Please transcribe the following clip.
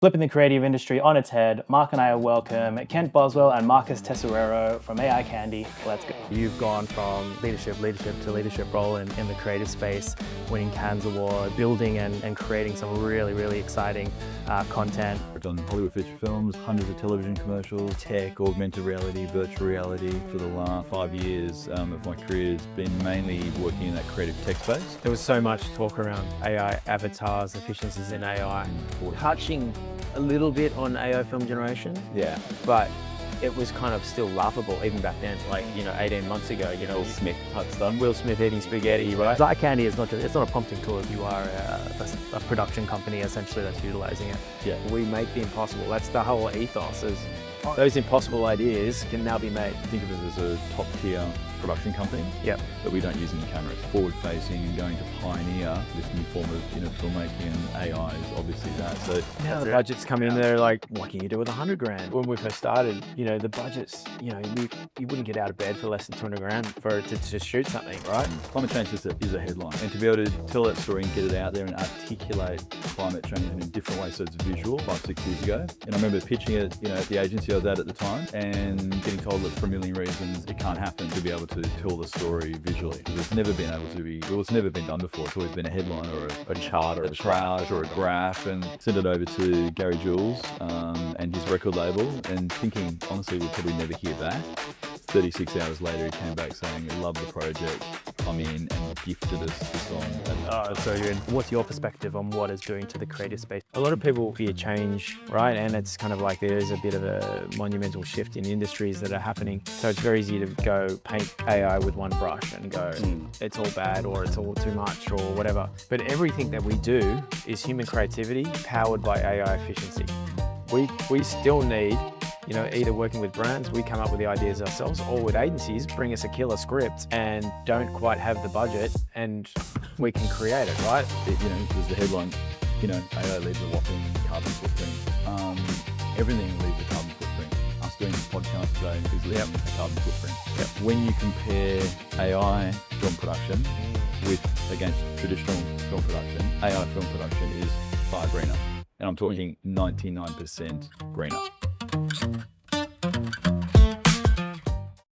Flipping the creative industry on its head, Mark and I welcome Kent Boswell and Marcus Tesoriero from AI Candy. Let's go. You've gone from leadership to leadership role in the creative space, winning Cannes Award, building and creating some really exciting content. I've done Hollywood feature films, hundreds of television commercials, tech, augmented reality, virtual reality. For the last 5 years of my career has been mainly working in that creative tech space. There was so much talk around AI avatars, efficiencies in AI. Touching a little bit on AI film generation, but it was kind of still laughable even back then, 18 months ago, Will Smith type stuff. Will Smith eating spaghetti, right? AI Candy is it's not a prompting tool if you are a production company essentially that's utilizing it. Yeah. We make the impossible. That's the whole ethos, is those impossible ideas can now be made. Think of us as a top tier production company. Yep. But we don't use any cameras. Forward facing and going to pioneer this new form of filmmaking, and AI is obviously that. So now the budgets come in, they're like, what can you do with 100 grand? When we first started, the budgets, you wouldn't get out of bed for less than 200 grand for it to just shoot something, right? Climate change is a headline. And to be able to tell that story and get it out there and articulate climate change in a different way so it's visual 5-6 years ago. And I remember pitching it, at the agency I was at the time and getting told that for a million reasons it can't happen to be able to tell the story visually. Because it's never been done before. It's always been a headline or a chart or a triage or a graph, and sent it over to Gary Jules and his record label, and thinking, honestly, we'd probably never hear back. 36 hours later, he came back saying, I love the project, I'm in, and gifted us the song. So you're in. What's your perspective on what it's doing to the creative space? A lot of people fear change, right? And it's kind of like there is a bit of a monumental shift in industries that are happening. So it's very easy to go paint AI with one brush and go, it's all bad or it's all too much or whatever. But everything that we do is human creativity powered by AI efficiency. We still need, either working with brands, we come up with the ideas ourselves, or with agencies, bring us a killer script and don't quite have the budget and we can create it, right? There's the headline, AI leaves a whopping carbon footprint. Everything leaves a carbon footprint. Us doing this podcast today is leaving a carbon footprint. Yep. When you compare AI film production against traditional film production, AI film production is far greener. And I'm talking 99% greener.